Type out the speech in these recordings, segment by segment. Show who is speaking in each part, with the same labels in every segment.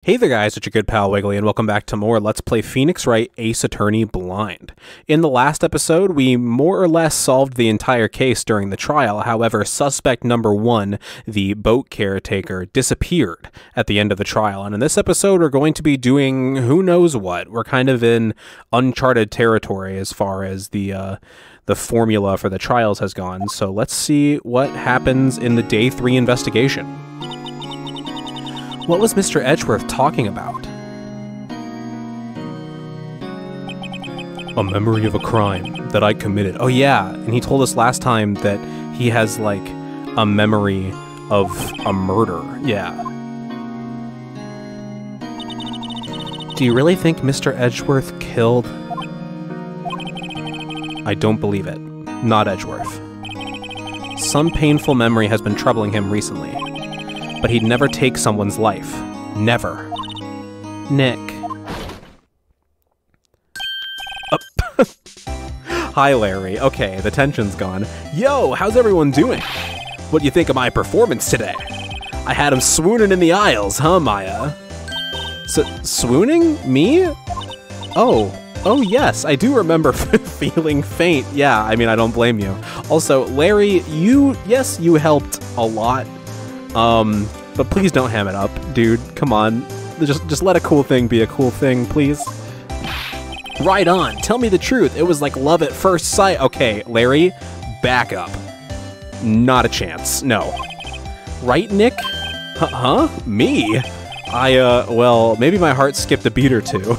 Speaker 1: Hey there guys, it's your good pal Wiggly, and welcome back to more Let's Play Phoenix Wright Ace Attorney Blind. In the last episode, we more or less solved the entire case during the trial. However, suspect number one, the boat caretaker, disappeared at the end of the trial. And in this episode, we're going to be doing who knows what. We're kind of in uncharted territory as far as the formula for the trials has gone. So let's see what happens in the Day 3 investigation. What was Mr. Edgeworth talking about? A memory of a crime that I committed. Oh yeah, and he told us last time that he has, like, a memory of a murder. Yeah. Do you really think Mr. Edgeworth killed? I don't believe it. Not Edgeworth. Some painful memory has been troubling him recently. But he'd never take someone's life. Never. Nick. Oh. Hi, Larry. Okay, the tension's gone. Yo, how's everyone doing? What do you think of my performance today? I had him swooning in the aisles, huh, Maya? Swooning? Me? Oh yes, I do remember feeling faint. Yeah, I mean, I don't blame you. Also, Larry, you helped a lot. But please don't ham it up, dude. Come on. Just let a cool thing be a cool thing, please. Right on. Tell me the truth. It was like love at first sight. Okay, Larry, back up. Not a chance. No. Right, Nick? Huh? Me? Well, maybe my heart skipped a beat or two.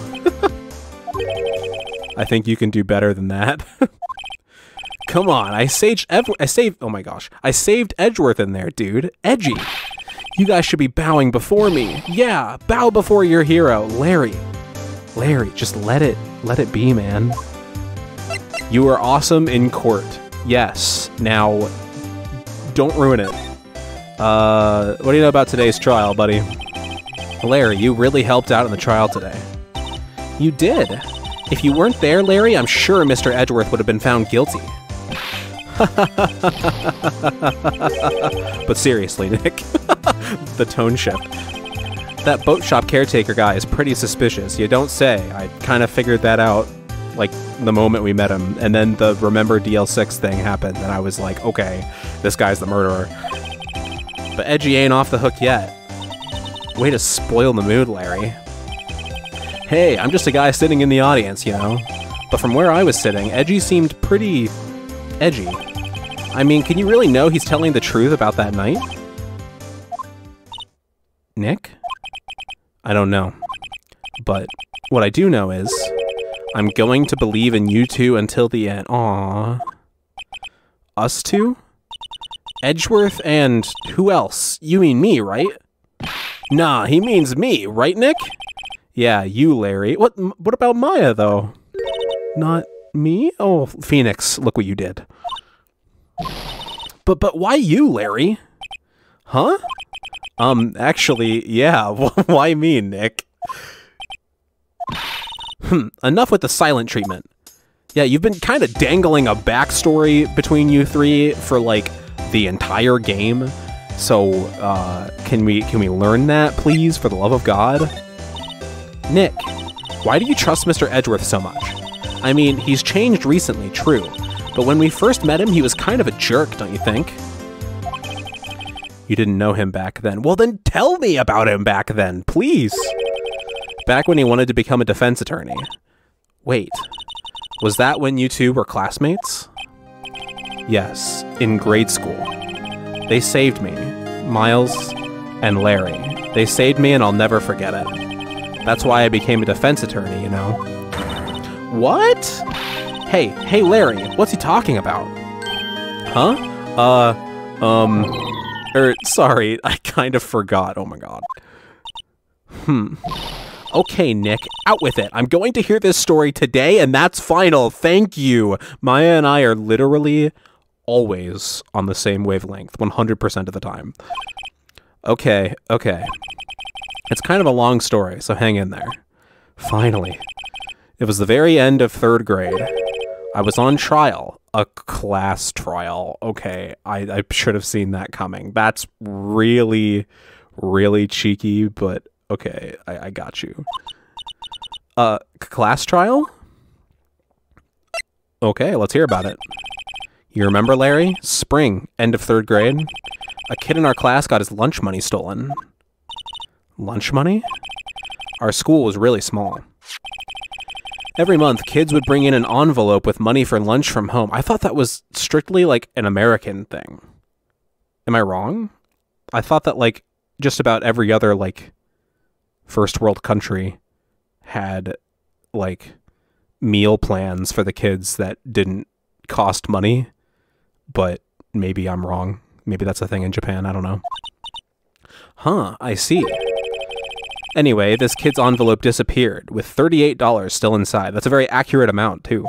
Speaker 1: I think you can do better than that. Come on, I saved Edgeworth in there, dude. Edgy. You guys should be bowing before me. Yeah, bow before your hero, Larry. Larry, just let it be, man. You are awesome in court. Yes. Now, don't ruin it. What do you know about today's trial, buddy? Larry, you really helped out in the trial today. You did. If you weren't there, Larry, I'm sure Mr. Edgeworth would have been found guilty. But seriously, Nick, the tone shift. That boat shop caretaker guy is pretty suspicious. You don't say. I kind of figured that out, like, the moment we met him. And then the Remember DL6 thing happened, and I was like, okay, this guy's the murderer. But Edgy ain't off the hook yet. Way to spoil the mood, Larry. Hey, I'm just a guy sitting in the audience, you know? But from where I was sitting, Edgy seemed pretty edgy. I mean, can you really know he's telling the truth about that night? Nick? I don't know. But what I do know is, I'm going to believe in you two until the end. Aww. Us two? Edgeworth and who else? You mean me, right? Nah, he means me, right, Nick? Yeah, you, Larry. What about Maya, though? Not me? Oh, Phoenix, look what you did. But why you, Larry? Huh? Actually, yeah, why me, Nick? Enough with the silent treatment. Yeah, you've been kind of dangling a backstory between you three for, like, the entire game. So, can we learn that, please, for the love of God? Nick, why do you trust Mr. Edgeworth so much? I mean, he's changed recently, true. But when we first met him, he was kind of a jerk, don't you think? You didn't know him back then. Well, then tell me about him back then, please. Back when he wanted to become a defense attorney. Wait, was that when you two were classmates? Yes, in grade school. They saved me, Miles and Larry. They saved me and I'll never forget it. That's why I became a defense attorney, you know? What? Hey, Larry, what's he talking about? Huh? Sorry, I kind of forgot. Oh my god. Okay, Nick, out with it. I'm going to hear this story today, and that's final. Thank you. Maya and I are literally always on the same wavelength, 100% of the time. Okay. It's kind of a long story, so hang in there. Finally. It was the very end of 3rd grade. I was on trial. A class trial. Okay, I should have seen that coming. That's really, really cheeky, but Okay, I got you. Class trial? Okay, let's hear about it. You remember, Larry? Spring, end of 3rd grade. A kid in our class got his lunch money stolen. Lunch money? Our school was really small. Every month, kids would bring in an envelope with money for lunch from home. I thought that was strictly, like, an American thing. Am I wrong? I thought that, like, just about every other, like, first world country had, like, meal plans for the kids that didn't cost money. But maybe I'm wrong. Maybe that's a thing in Japan. I don't know. Huh, I see. Anyway, this kid's envelope disappeared, with $38 still inside. That's a very accurate amount, too.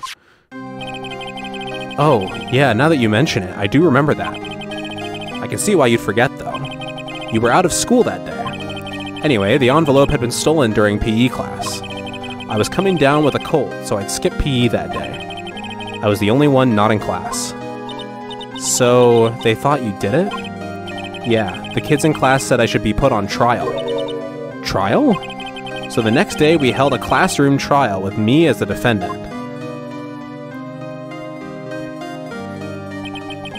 Speaker 1: Oh, yeah, now that you mention it, I do remember that. I can see why you'd forget, though. You were out of school that day. Anyway, the envelope had been stolen during PE class. I was coming down with a cold, so I'd skip PE that day. I was the only one not in class. So, they thought you did it? Yeah, the kids in class said I should be put on trial. Trial? So the next day we held a classroom trial with me as the defendant.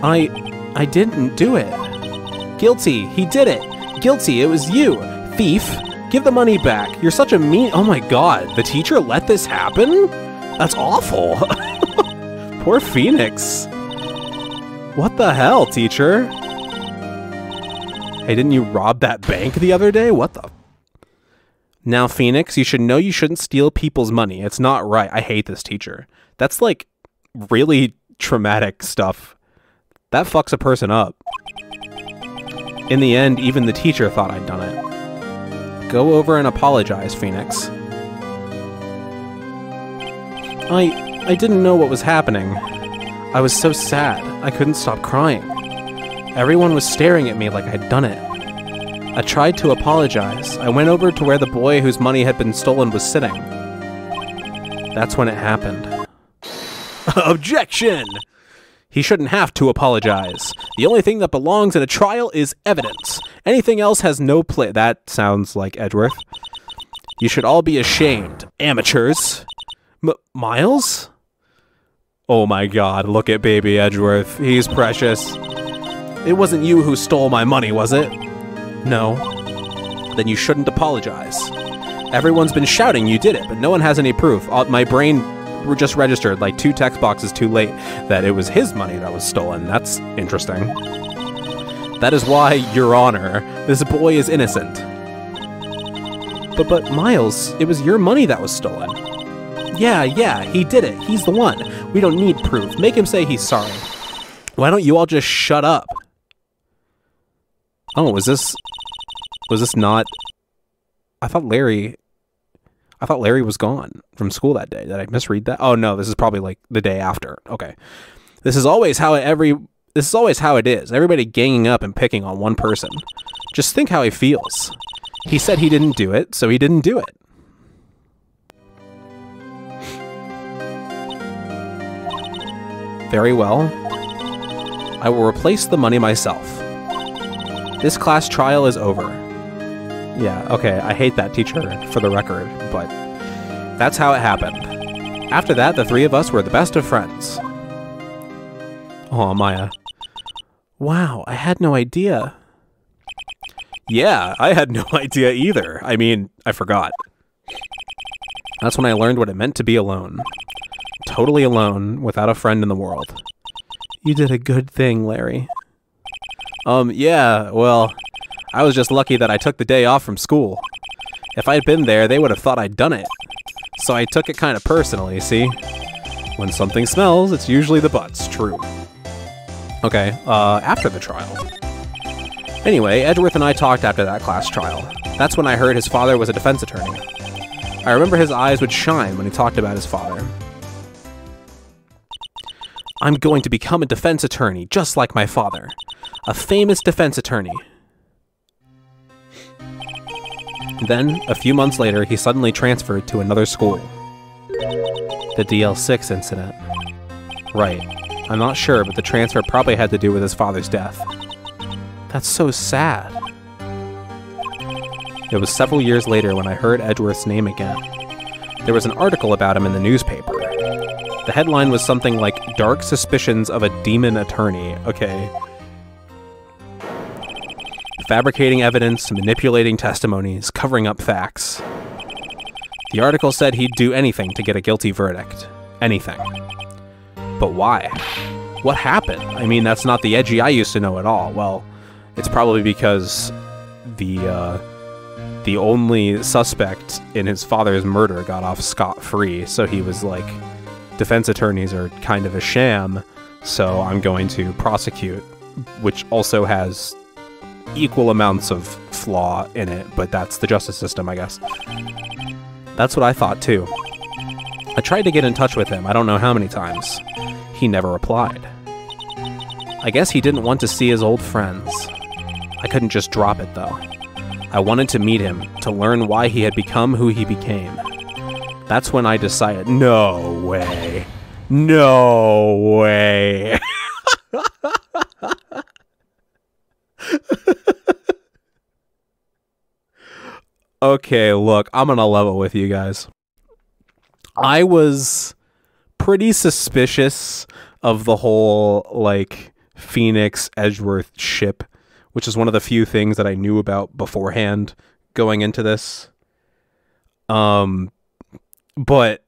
Speaker 1: I didn't do it. Guilty, he did it. Guilty, it was you. Thief, give the money back. You're such a mean... Oh my god, the teacher let this happen? That's awful. Poor Phoenix. What the hell, teacher? Hey, didn't you rob that bank the other day? What the... Now, Phoenix, you should know you shouldn't steal people's money. It's not right. I hate this teacher. That's, like, really traumatic stuff. That fucks a person up. In the end, even the teacher thought I'd done it. Go over and apologize, Phoenix. I didn't know what was happening. I was so sad. I couldn't stop crying. Everyone was staring at me like I'd done it. I tried to apologize. I went over to where the boy whose money had been stolen was sitting. That's when it happened. Objection! He shouldn't have to apologize. The only thing that belongs in a trial is evidence. Anything else has no place. That sounds like Edgeworth. You should all be ashamed. Amateurs. Miles? Oh my god, look at baby Edgeworth. He's precious. It wasn't you who stole my money, was it? No. Then you shouldn't apologize. Everyone's been shouting you did it, but no one has any proof. My brain just registered, like 2 text boxes too late, that it was his money that was stolen. That's interesting. That is why, Your Honor, this boy is innocent. But Miles, it was your money that was stolen. Yeah, he did it. He's the one. We don't need proof. Make him say he's sorry. Why don't you all just shut up? Oh, was this not... I thought Larry was gone from school that day. Did I misread that? Oh no, this is probably like the day after. Okay. This is always how it is. Everybody ganging up and picking on one person. Just think how he feels. He said he didn't do it, so he didn't do it. Very well. I will replace the money myself. This class trial is over. Yeah, okay, I hate that teacher, for the record, but that's how it happened. After that, the 3 of us were the best of friends. Oh, Maya. Wow, I had no idea. Yeah, I had no idea either. I mean, I forgot. That's when I learned what it meant to be alone. Totally alone, without a friend in the world. You did a good thing, Larry. Yeah, well, I was just lucky that I took the day off from school. If I'd been there, they would have thought I'd done it. So I took it kind of personally, see? When something smells, it's usually the butts, true. Okay, after the trial. Anyway, Edgeworth and I talked after that class trial. That's when I heard his father was a defense attorney. I remember his eyes would shine when he talked about his father. I'm going to become a defense attorney, just like my father. A famous defense attorney. Then, a few months later, he suddenly transferred to another school. The DL6 incident. Right. I'm not sure, but the transfer probably had to do with his father's death. That's so sad. It was several years later when I heard Edgeworth's name again. There was an article about him in the newspaper. The headline was something like, "Dark Suspicions of a Demon Attorney." Okay. Fabricating evidence, manipulating testimonies, covering up facts. The article said he'd do anything to get a guilty verdict. Anything. But why? What happened? I mean, that's not the Edgy I used to know at all. Well, it's probably because the only suspect in his father's murder got off scot-free, so he was like, defense attorneys are kind of a sham, so I'm going to prosecute, which also has equal amounts of flaw in it, but that's the justice system, I guess. That's what I thought, too. I tried to get in touch with him, I don't know how many times. He never replied. I guess he didn't want to see his old friends. I couldn't just drop it, though. I wanted to meet him, to learn why he had become who he became. That's when I decided, no way. No way. Okay, look, I'm gonna level with you guys. I was pretty suspicious of the whole, like, Phoenix Edgeworth ship, which is one of the few things that I knew about beforehand going into this. But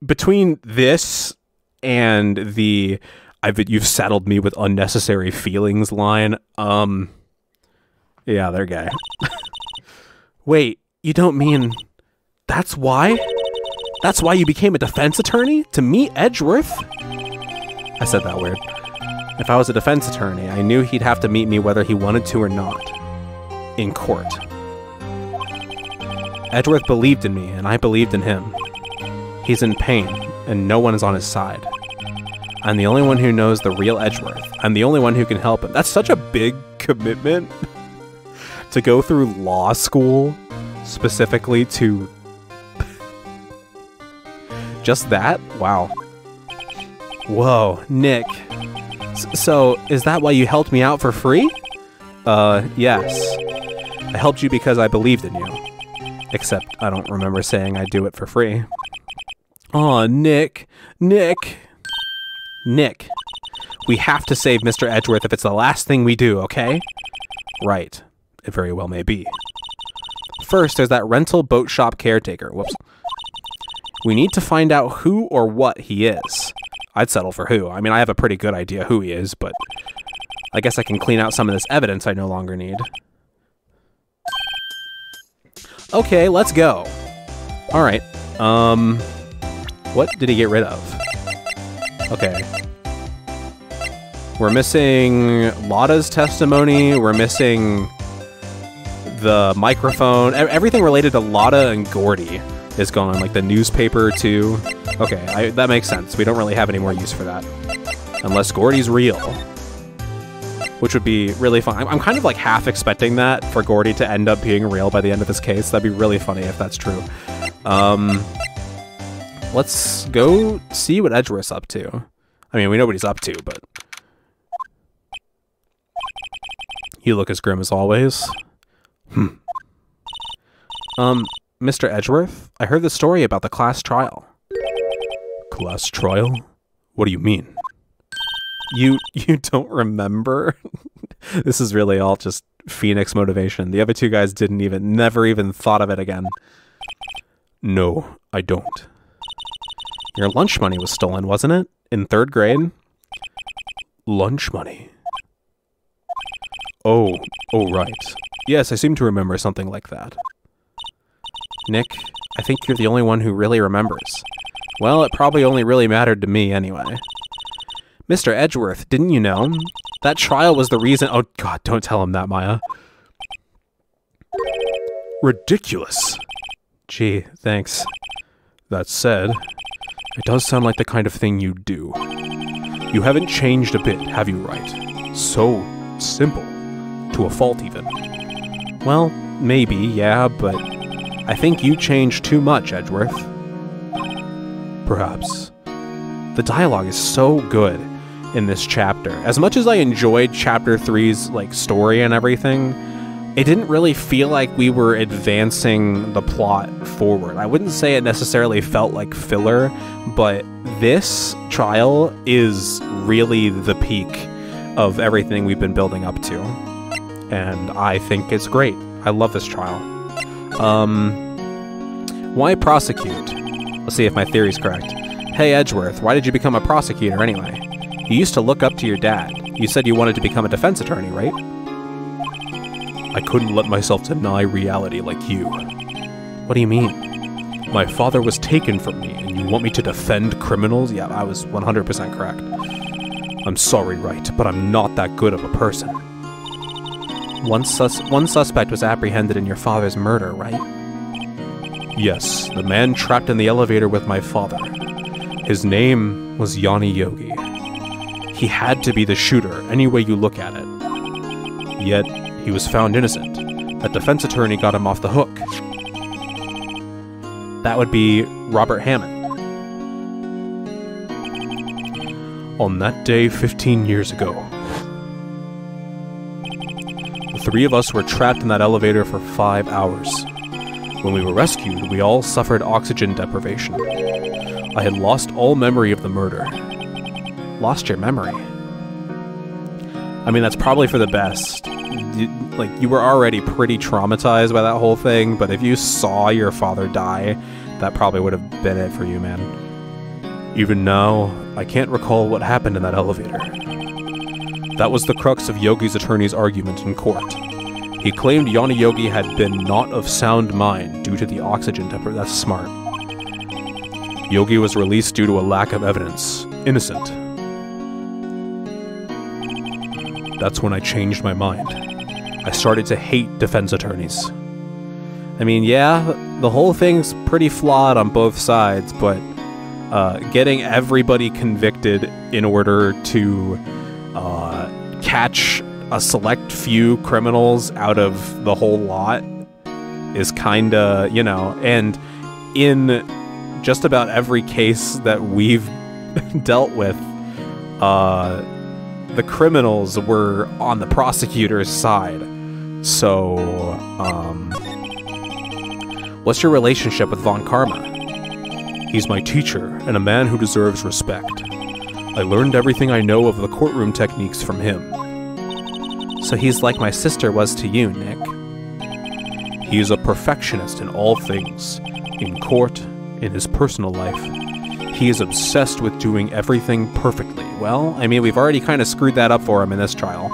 Speaker 1: between this and the "you've saddled me with unnecessary feelings" line, yeah, they're gay. Wait, you don't mean that's why? That's why you became a defense attorney? To meet Edgeworth? I said that weird. If I was a defense attorney, I knew he'd have to meet me whether he wanted to or not. In court. Edgeworth believed in me, and I believed in him. He's in pain, and no one is on his side. I'm the only one who knows the real Edgeworth. I'm the only one who can help him. That's such a big commitment to go through law school, specifically to... just that? Wow. Whoa, Nick. So, is that why you helped me out for free? Yes. I helped you because I believed in you. Except, I don't remember saying I'd do it for free. Aw, Nick. Nick. Nick. We have to save Mr. Edgeworth if it's the last thing we do, okay? Right. It very well may be. First, there's that rental boat shop caretaker. Whoops. We need to find out who or what he is. I'd settle for who. I mean, I have a pretty good idea who he is, but I guess I can clean out some of this evidence I no longer need. Okay, let's go. All right. What did he get rid of? Okay. We're missing Lotta's testimony. We're missing the microphone. Everything related to Lotta and Gordy is gone. Like the newspaper, too. Okay, that makes sense. We don't really have any more use for that. Unless Gordy's real. Which would be really fun. I'm kind of like half expecting that for Gordy to end up being real by the end of this case. That'd be really funny if that's true. Let's go see what Edgeworth's up to. I mean, we know what he's up to, but... You look as grim as always. Mr. Edgeworth, I heard the story about the class trial. Class trial? What do you mean? You don't remember? This is really all just Phoenix motivation. The other two guys never even thought of it again. No, I don't. Your lunch money was stolen, wasn't it? In 3rd grade? Lunch money? Oh, right. Yes, I seem to remember something like that. Nick, I think you're the only one who really remembers. Well, it probably only really mattered to me anyway. Mr. Edgeworth, didn't you know? That trial was the reason— Oh, God, don't tell him that, Maya. Ridiculous. Gee, thanks. That said, it does sound like the kind of thing you'd do. You haven't changed a bit, have you, Wright? So simple. To a fault, even. Well, maybe, yeah, but I think you changed too much, Edgeworth. Perhaps. The dialogue is so good in this chapter. As much as I enjoyed Chapter 3's, like, story and everything, it didn't really feel like we were advancing the plot forward. I wouldn't say it necessarily felt like filler, but this trial is really the peak of everything we've been building up to. And I think it's great. I love this trial. Why prosecute? Let's see if my theory's correct. Hey Edgeworth, why did you become a prosecutor anyway? You used to look up to your dad. You said you wanted to become a defense attorney, right? I couldn't let myself deny reality like you. What do you mean? My father was taken from me, and you want me to defend criminals? Yeah, I was 100% correct. I'm sorry, Wright, but I'm not that good of a person. One suspect was apprehended in your father's murder, right? Yes, the man trapped in the elevator with my father. His name was Yanni Yogi. He had to be the shooter, any way you look at it. Yet, he was found innocent. That defense attorney got him off the hook. That would be Robert Hammond. On that day 15 years ago, the three of us were trapped in that elevator for 5 hours. When we were rescued, we all suffered oxygen deprivation. I had lost all memory of the murder. Lost your memory? I mean, that's probably for the best. You were already pretty traumatized by that whole thing, but if you saw your father die, that probably would have been it for you, man. Even now, I can't recall what happened in that elevator. That was the crux of Yogi's attorney's argument in court. He claimed Yanni Yogi had been not of sound mind due to the oxygen deprivation. That's smart. Yogi was released due to a lack of evidence. Innocent. That's when I changed my mind. I started to hate defense attorneys. I mean, yeah, the whole thing's pretty flawed on both sides, but getting everybody convicted in order to catch a select few criminals out of the whole lot is kinda, you know, and in just about every case that we've dealt with, the criminals were on the prosecutor's side. So, what's your relationship with Von Karma? He's my teacher, and a man who deserves respect. I learned everything I know of the courtroom techniques from him. So he's like my sister was to you, Nick. He is a perfectionist in all things. In court, in his personal life. He is obsessed with doing everything perfectly. Well, I mean, we've already kind of screwed that up for him in this trial.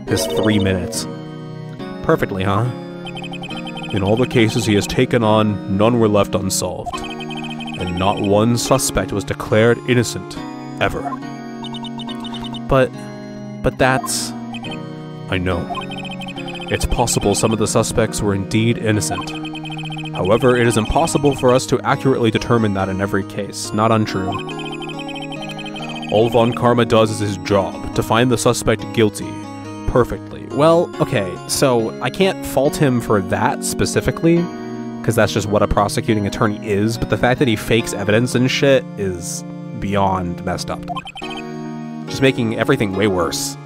Speaker 1: His 3 minutes. Perfectly, huh? In all the cases he has taken on, none were left unsolved. And not one suspect was declared innocent. Ever. But that's... I know. It's possible some of the suspects were indeed innocent. However, it is impossible for us to accurately determine that in every case. Not untrue. All Von Karma does is his job, to find the suspect guilty. Perfectly. Well, okay, so I can't fault him for that specifically, because that's just what a prosecuting attorney is, but the fact that he fakes evidence and shit is beyond messed up. Just making everything way worse.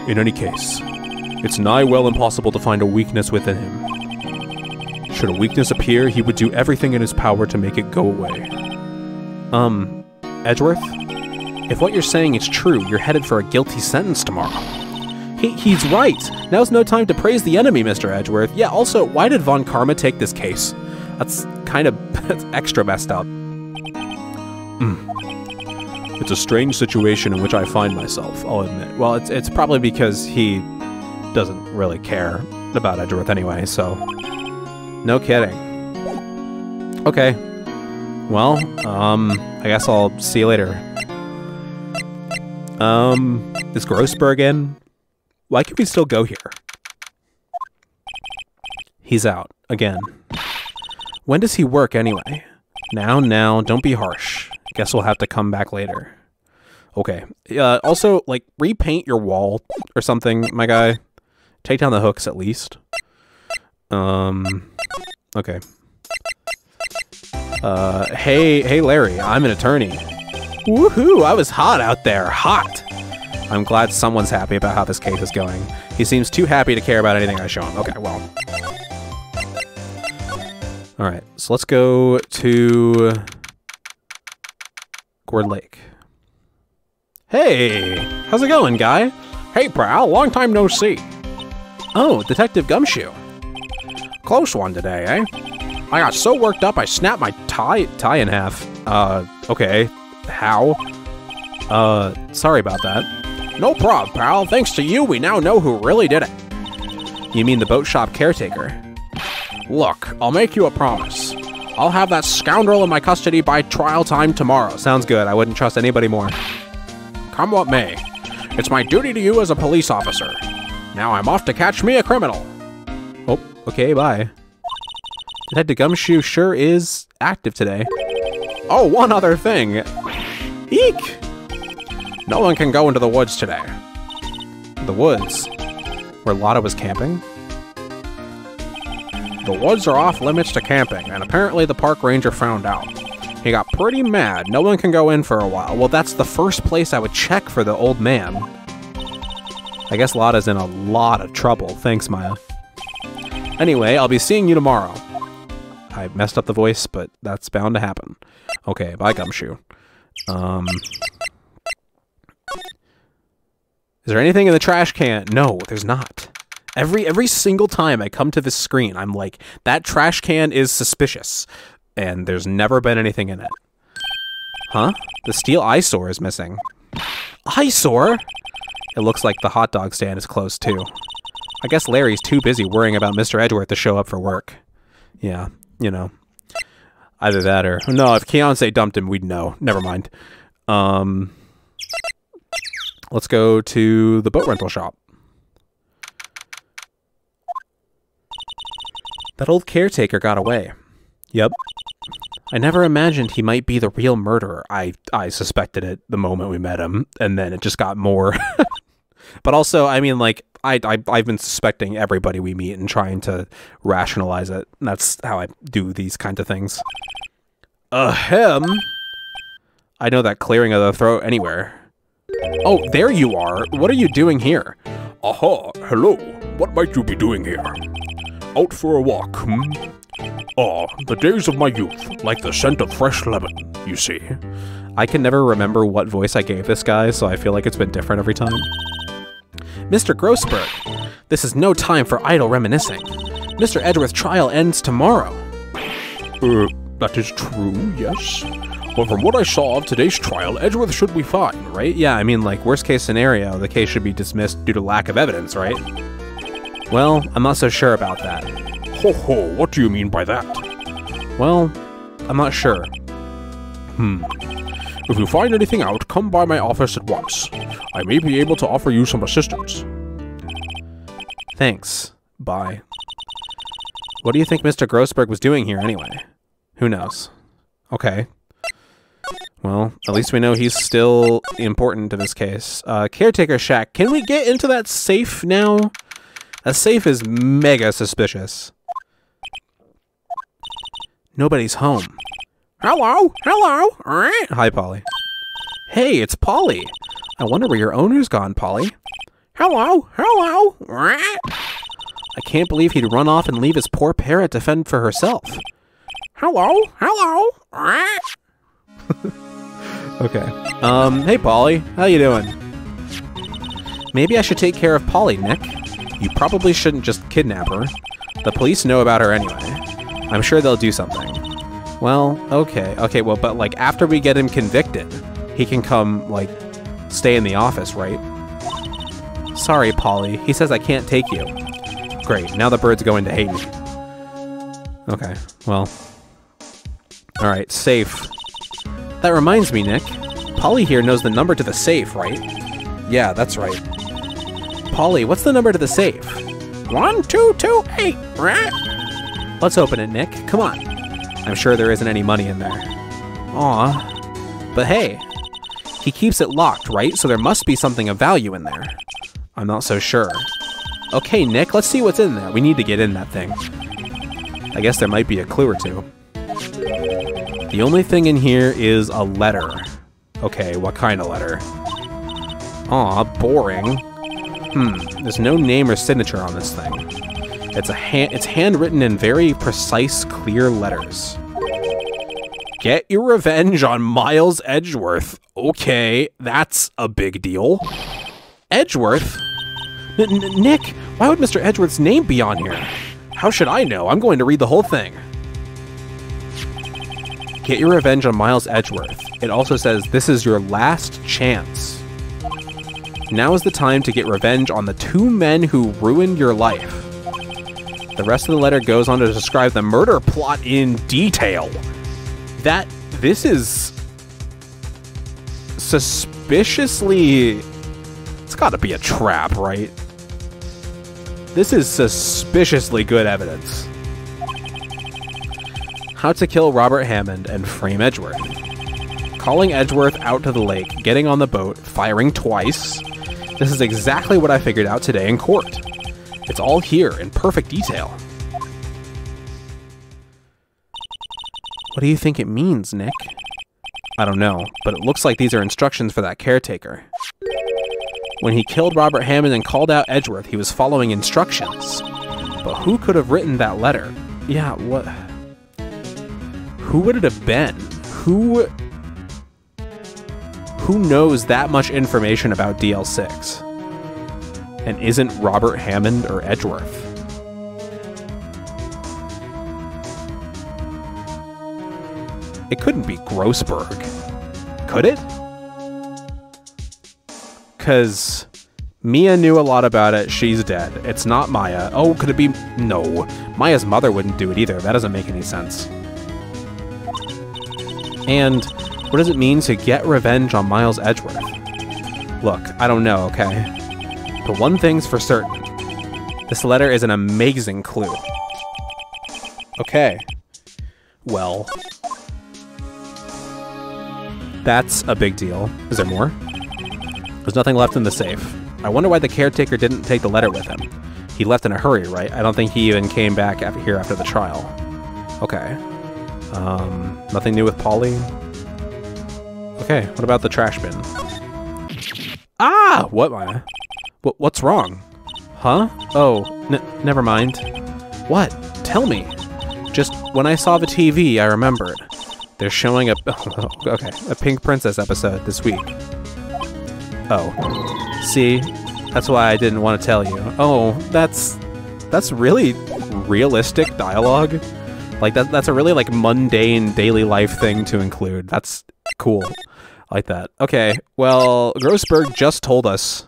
Speaker 1: In any case, it's nigh well impossible to find a weakness within him. Should a weakness appear, he would do everything in his power to make it go away. Edgeworth? If what you're saying is true, you're headed for a guilty sentence tomorrow. He's right! Now's no time to praise the enemy, Mr. Edgeworth. Yeah, also, why did Von Karma take this case? That's kind of that's extra messed up. It's a strange situation in which I find myself, I'll admit. Well, it's probably because he doesn't really care about Edgeworth anyway, so... No kidding. Okay. Well, I guess I'll see you later. Is Grossberg in? Why can we still go here? He's out. Again. When does he work anyway? Now, don't be harsh. Guess we'll have to come back later. Okay. Also, like, repaint your wall or something, my guy. Take down the hooks at least. Okay. Hey Larry, I'm an attorney. Woohoo, I was hot out there, hot! I'm glad someone's happy about how this case is going. He seems too happy to care about anything I show him. Okay, well. Alright, so let's go to Gourd Lake. Hey! How's it going, guy?
Speaker 2: Hey, pal, long time no see.
Speaker 1: Oh, Detective Gumshoe.
Speaker 2: Close one today, eh? I got so worked up I snapped my
Speaker 1: Tie in half. Okay. How? Sorry about that.
Speaker 2: No prob, pal. Thanks to you, we now know who really did it.
Speaker 1: You mean the boat shop caretaker?
Speaker 2: Look, I'll make you a promise. I'll have that scoundrel in my custody by trial time tomorrow.
Speaker 1: Sounds good. I wouldn't trust anybody more.
Speaker 2: Come what may. It's my duty to you as a police officer. Now I'm off to catch me a criminal.
Speaker 1: Oh, okay, bye. Detective Gumshoe sure is active today.
Speaker 2: Oh, one other thing.
Speaker 1: Eek!
Speaker 2: No one can go into the woods today.
Speaker 1: The woods? Where Lotta was camping?
Speaker 2: The woods are off limits to camping, and apparently the park ranger found out. He got pretty mad. No one can go in for a while.
Speaker 1: Well, that's the first place I would check for the old man. I guess Lotta's in a lot of trouble. Thanks, Maya. Anyway, I'll be seeing you tomorrow. I messed up the voice, but that's bound to happen. Okay, bye, Gumshoe. Is there anything in the trash can? No, there's not. Every single time I come to this screen, I'm like, that trash can is suspicious. And there's never been anything in it. Huh? The steel eyesore is missing. Eyesore? It looks like the hot dog stand is closed too. I guess Larry's too busy worrying about Mr. Edgeworth to show up for work. Yeah, you know. Either that or... No, if Keonce dumped him, we'd know. Never mind. Let's go to the boat rental shop. That old caretaker got away. Yep. I never imagined he might be the real murderer. I suspected it the moment we met him, and then it just got more. But also, I mean, like, I've been suspecting everybody we meet and trying to rationalize it. That's how I do these kinds of things. Ahem. I know that clearing of the throat anywhere. Oh, there you are. What are you doing here?
Speaker 3: Aha, hello. What might you be doing here? Out for a walk, hmm? Ah, the days of my youth, like the scent of fresh lemon, you see.
Speaker 1: I can never remember what voice I gave this guy, so I feel like it's been different every time. Mr. Grossberg, this is no time for idle reminiscing. Mr. Edgeworth's trial ends tomorrow.
Speaker 3: That is true, yes. But from what I saw of today's trial, Edgeworth should be fine,
Speaker 1: right? Yeah, I mean, like, worst case scenario, the case should be dismissed due to lack of evidence, right? Well, I'm not so sure about that.
Speaker 3: Ho ho, what do you mean by that?
Speaker 1: Well, I'm not sure.
Speaker 3: If you find anything out, come by my office at once. I may be able to offer you some assistance.
Speaker 1: Thanks. Bye. What do you think Mr. Grossberg was doing here anyway? Who knows? Okay. Well, at least we know he's still important to this case. Caretaker shack. Can we get into that safe now? That safe is mega suspicious. Nobody's home.
Speaker 2: Hello? Hello?
Speaker 1: Hi, Polly. Hey, it's Polly. I wonder where your owner's gone, Polly.
Speaker 2: Hello? Hello?
Speaker 1: I can't believe he'd run off and leave his poor parrot to fend for herself.
Speaker 2: Hello? Hello?
Speaker 1: Okay. Hey, Polly. How you doing? Maybe I should take care of Polly, Nick. You probably shouldn't just kidnap her. The police know about her anyway. I'm sure they'll do something. Well, okay. Okay, well, but, like, after we get him convicted, he can come, like, stay in the office, right? Sorry, Polly. He says I can't take you. Great. Now the bird's going to hate me. Okay, well. Alright, safe. That reminds me, Nick. Polly here knows the number to the safe, right? Yeah, that's right. Polly, what's the number to the safe?
Speaker 2: 1228.
Speaker 1: Let's open it, Nick. Come on. I'm sure there isn't any money in there. Aw. But hey, he keeps it locked, right? So there must be something of value in there. I'm not so sure. Okay, Nick, let's see what's in there. We need to get in that thing. I guess there might be a clue or two. The only thing in here is a letter. Okay, what kind of letter? Aw, boring. There's no name or signature on this thing. It's handwritten in very precise, clear letters. Get your revenge on Miles Edgeworth. Okay, that's a big deal. Edgeworth? Nick, why would Mr. Edgeworth's name be on here? How should I know? I'm going to read the whole thing. Get your revenge on Miles Edgeworth. It also says, this is your last chance. Now is the time to get revenge on the 2 men who ruined your life. The rest of the letter goes on to describe the murder plot in detail. This is suspiciously... It's gotta be a trap, right? This is suspiciously good evidence. How to kill Robert Hammond and frame Edgeworth. Calling Edgeworth out to the lake, getting on the boat, firing twice. This is exactly what I figured out today in court. It's all here in perfect detail. What do you think it means, Nick? I don't know, but it looks like these are instructions for that caretaker. When he killed Robert Hammond and called out Edgeworth, he was following instructions. But who could have written that letter? Yeah, what? Who would it have been? Who knows that much information about DL6? And isn't Robert Hammond or Edgeworth? It couldn't be Grossberg. Could it? Because Mia knew a lot about it. She's dead. It's not Maya. Oh, could it be? No. Maya's mother wouldn't do it either. That doesn't make any sense. And what does it mean to get revenge on Miles Edgeworth? Look, I don't know, okay? But one thing's for certain. This letter is an amazing clue. Okay. Well... That's a big deal. Is there more? There's nothing left in the safe. I wonder why the caretaker didn't take the letter with him. He left in a hurry, right? I don't think he even came back here after the trial. Okay. Nothing new with Polly? Okay, what about the trash bin? Ah! What, Maya? What's wrong? Huh? Oh, never mind. What? Tell me. Just when I saw the TV, I remembered. They're showing a Pink Princess episode this week. Oh. See? That's why I didn't want to tell you. Oh, that's really realistic dialogue. Like, that's a really, like, mundane daily life thing to include. That's cool. I like that. Okay, well, Grossberg just told us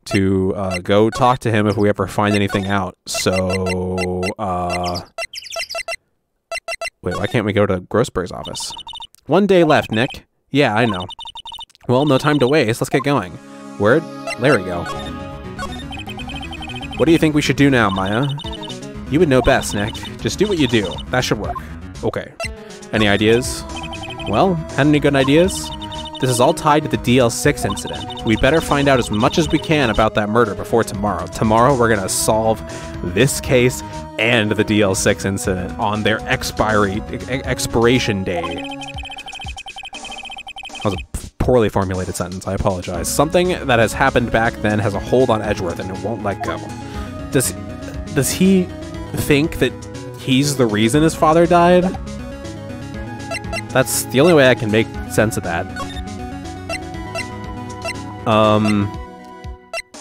Speaker 1: to go talk to him if we ever find anything out. So, wait, why can't we go to Grossberg's office? 1 day left, Nick. Yeah, I know. Well, no time to waste. Let's get going. Word? There we go. What do you think we should do now, Maya? You would know best, Nick. Just do what you do. That should work. Okay. Any ideas? Well, had any good ideas? This is all tied to the DL6 incident. We'd better find out as much as we can about that murder before tomorrow. Tomorrow we're gonna solve this case and the DL6 incident on their expiration day. That was a poorly formulated sentence. I apologize. Something that has happened back then has a hold on Edgeworth and it won't let go. Does he think that he's the reason his father died? That's the only way I can make sense of that.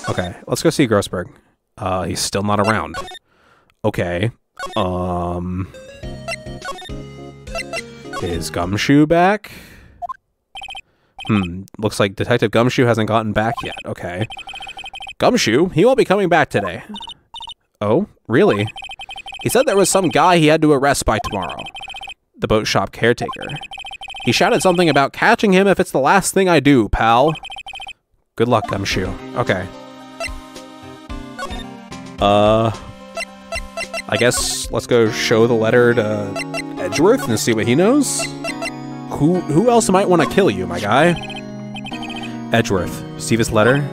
Speaker 1: Okay, let's go see Grossberg. He's still not around. Okay. Is Gumshoe back? Looks like Detective Gumshoe hasn't gotten back yet. Okay. Gumshoe? He won't be coming back today. Oh, really? He said there was some guy he had to arrest by tomorrow. The boat shop caretaker. He shouted something about catching him if it's the last thing I do, pal. Good luck, Gumshoe. Okay. I guess let's go show the letter to Edgeworth and see what he knows. Who else might want to kill you, my guy? Edgeworth, see this letter?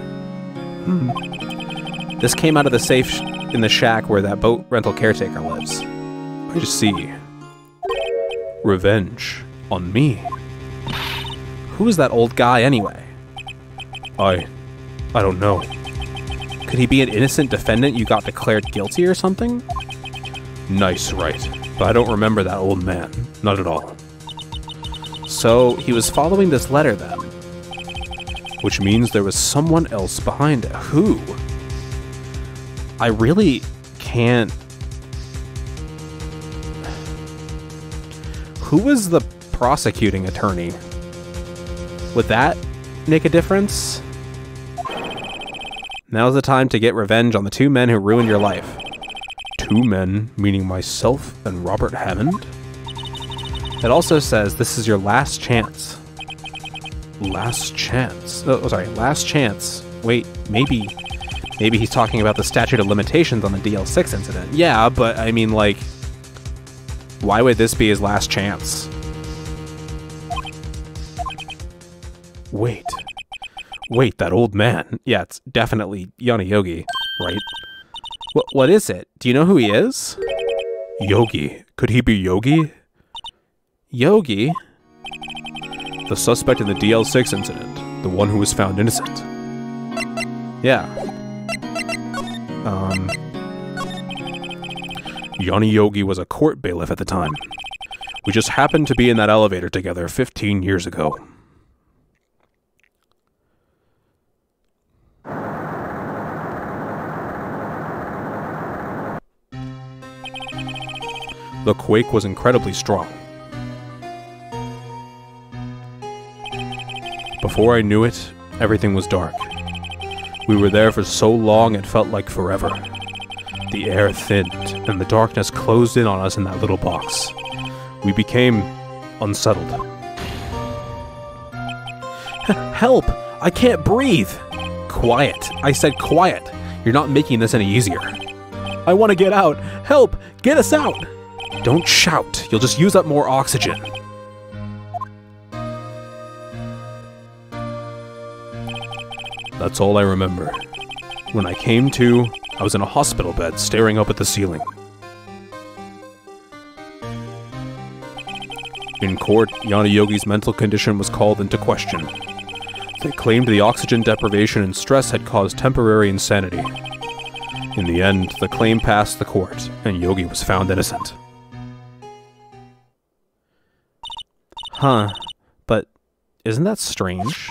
Speaker 1: This came out of the safe in the shack where that boat rental caretaker lives. I just see. Revenge on me. Who is that old guy anyway? I don't know. Could he be an innocent defendant you got declared guilty or something?
Speaker 3: Nice, Wright. But I don't remember that old man. Not at all.
Speaker 1: So he was following this letter then.
Speaker 3: Which means there was someone else behind it.
Speaker 1: Who? I really can't... Who was the prosecuting attorney? Would that make a difference? Now's the time to get revenge on the two men who ruined your life.
Speaker 3: Two men, meaning myself and Robert Hammond?
Speaker 1: It also says this is your last chance.
Speaker 3: Last chance?
Speaker 1: Oh, sorry, last chance. Wait, maybe he's talking about the statute of limitations on the DL6 incident. Yeah, but I mean, like, why would this be his last chance?
Speaker 3: Wait, that old man.
Speaker 1: Yeah, it's definitely Yana Yogi, right? What is it? Do you know who he is?
Speaker 3: Yogi. Could he be Yogi?
Speaker 1: Yogi?
Speaker 3: The suspect in the DL6 incident. The one who was found innocent.
Speaker 1: Yeah.
Speaker 3: Yana Yogi was a court bailiff at the time. We just happened to be in that elevator together 15 years ago. The quake was incredibly strong. Before I knew it, everything was dark. We were there for so long it felt like forever. The air thinned, and the darkness closed in on us in that little box. We became unsettled.
Speaker 1: Help! I can't breathe! Quiet. I said quiet. You're not making this any easier. I want to get out. Help! Get us out! Don't shout. You'll just use up more oxygen.
Speaker 3: That's all I remember. When I came to, I was in a hospital bed staring up at the ceiling. In court, Yana Yogi's mental condition was called into question. They claimed the oxygen deprivation and stress had caused temporary insanity. In the end, the claim passed the court, and Yogi was found innocent.
Speaker 1: Huh. But isn't that strange?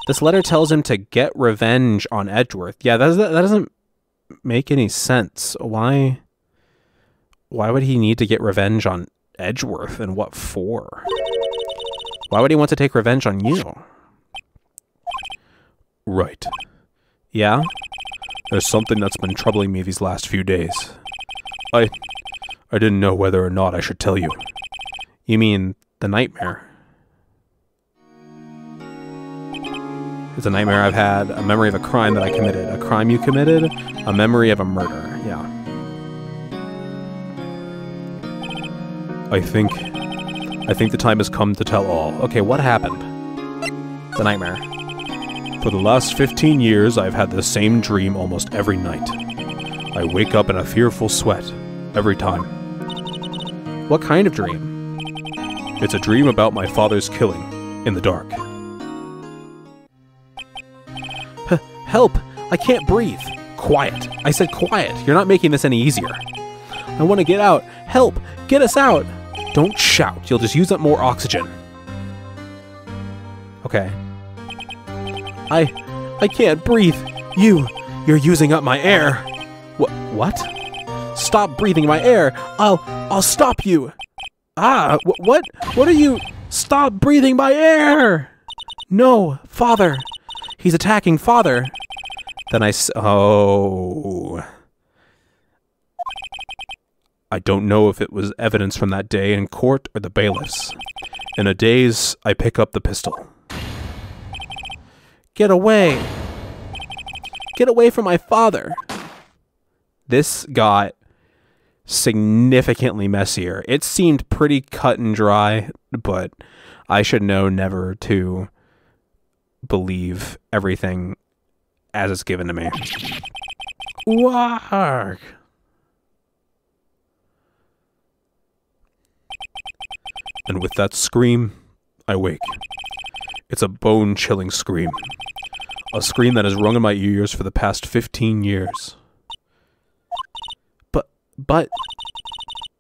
Speaker 1: This letter tells him to get revenge on Edgeworth. Yeah, that doesn't make any sense. Why would he need to get revenge on Edgeworth, and what for? Why would he want to take revenge on you?
Speaker 3: Right.
Speaker 1: Yeah?
Speaker 3: There's something that's been troubling me these last few days. I didn't know whether or not I should tell you.
Speaker 1: You mean the nightmare? It's a nightmare I've had, a memory of a crime that I committed. A crime you committed? A memory of a murder. Yeah.
Speaker 3: I think the time has come to tell all.
Speaker 1: Okay, what happened? The nightmare.
Speaker 3: For the last 15 years, I've had the same dream almost every night. I wake up in a fearful sweat every time.
Speaker 1: What kind of dream?
Speaker 3: It's a dream about my father's killing in the dark.
Speaker 1: Help! I can't breathe. Quiet. I said quiet. You're not making this any easier. I want to get out. Help! Get us out! Don't shout. You'll just use up more oxygen. Okay. I can't breathe. You're using up my air. What? Stop breathing my air. I'll stop you. What are you? Stop breathing my air. No, Father. He's attacking Father. Then oh.
Speaker 3: I don't know if it was evidence from that day in court or the bailiffs. In a daze, I pick up the pistol.
Speaker 1: Get away. Get away from my father. This got significantly messier. It seemed pretty cut and dry, but I should know never to believe everything as it's given to me. Warg.
Speaker 3: And with that scream, I wake. It's a bone-chilling scream. A scream that has rung in my ears for the past 15 years.
Speaker 1: But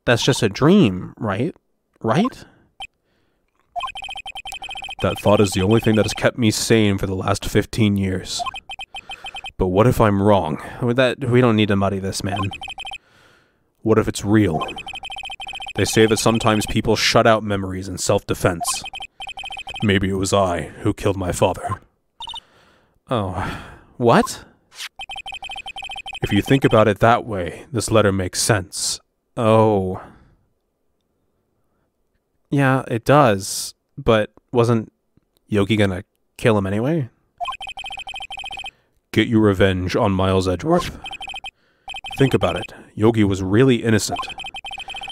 Speaker 1: that's just a dream, right? Right?
Speaker 3: That thought is the only thing that has kept me sane for the last 15 years. But what if I'm wrong?
Speaker 1: We don't need to muddy this, man.
Speaker 3: What if it's real? They say that sometimes people shut out memories in self-defense. Maybe it was I who killed my father.
Speaker 1: Oh, what?
Speaker 3: If you think about it that way, this letter makes sense.
Speaker 1: Oh. Yeah, it does. But wasn't Yogi gonna kill him anyway?
Speaker 3: Get your revenge on Miles Edgeworth. Think about it. Yogi was really innocent.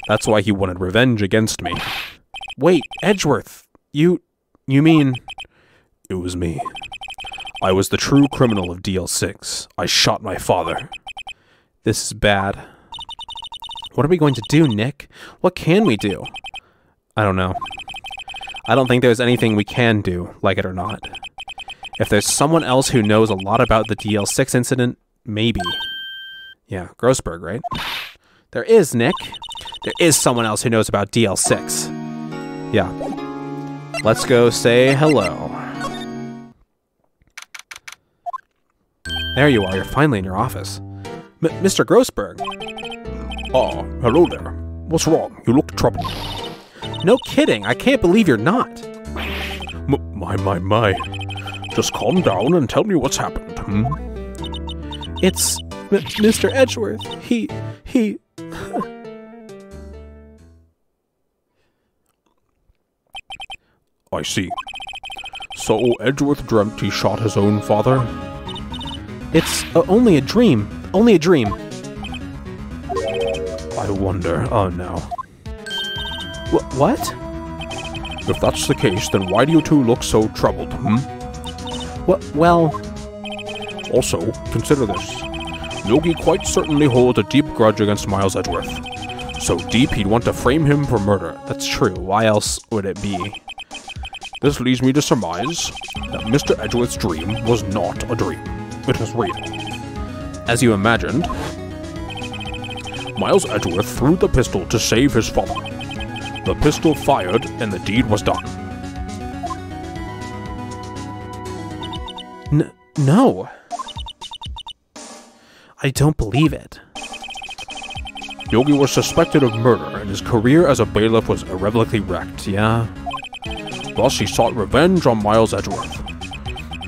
Speaker 3: That's why he wanted revenge against me.
Speaker 1: Wait, Edgeworth. You mean...
Speaker 3: It was me. I was the true criminal of DL6. I shot my father.
Speaker 1: This is bad. What are we going to do, Nick? What can we do? I don't know. I don't think there's anything we can do, like it or not. If there's someone else who knows a lot about the DL6 incident, maybe. Yeah, Grossberg, right? There is, Nick. There is someone else who knows about DL6. Yeah. Let's go say hello. There you are. You're finally in your office. Mr. Grossberg.
Speaker 3: Ah, hello there. What's wrong? You look troubled.
Speaker 1: No kidding. I can't believe you're not.
Speaker 3: My. Just calm down and tell me what's happened,
Speaker 1: It's Mr. Edgeworth. He...
Speaker 3: I see. So Edgeworth dreamt he shot his own father?
Speaker 1: It's only a dream. Only a dream.
Speaker 3: I wonder. Oh no.
Speaker 1: What?
Speaker 3: If that's the case, then why do you two look so troubled,
Speaker 1: Well...
Speaker 3: Also, consider this. Yogi quite certainly holds a deep grudge against Miles Edgeworth. So deep he'd want to frame him for murder.
Speaker 1: That's true. Why else would it be?
Speaker 3: This leads me to surmise that Mr. Edgeworth's dream was not a dream. It was real. As you imagined, Miles Edgeworth threw the pistol to save his father. The pistol fired, and the deed was done.
Speaker 1: No. I don't believe it.
Speaker 3: Yogi was suspected of murder, and his career as a bailiff was irrevocably wrecked, yeah? Thus, he sought revenge on Miles Edgeworth.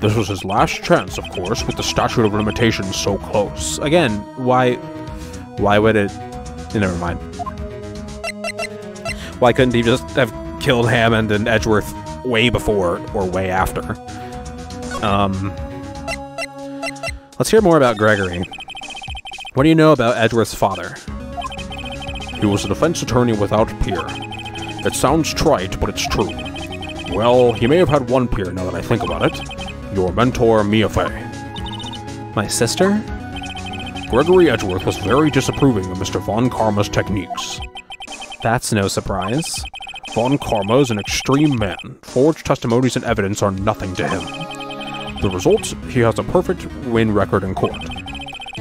Speaker 3: This was his last chance, of course, with the statute of limitations so close.
Speaker 1: Again, why would it... Never mind. Why couldn't he just have killed Hammond and Edgeworth way before or way after? Let's hear more about Gregory. What do you know about Edgeworth's father?
Speaker 3: He was a defense attorney without peer. It sounds trite, but it's true. Well, he may have had one peer now that I think about it. Your mentor, Mia Fey.
Speaker 1: My sister?
Speaker 3: Gregory Edgeworth was very disapproving of Mr. Von Karma's techniques.
Speaker 1: That's no surprise.
Speaker 3: Von Karma is an extreme man. Forged testimonies and evidence are nothing to him. The result, he has a perfect win record in court.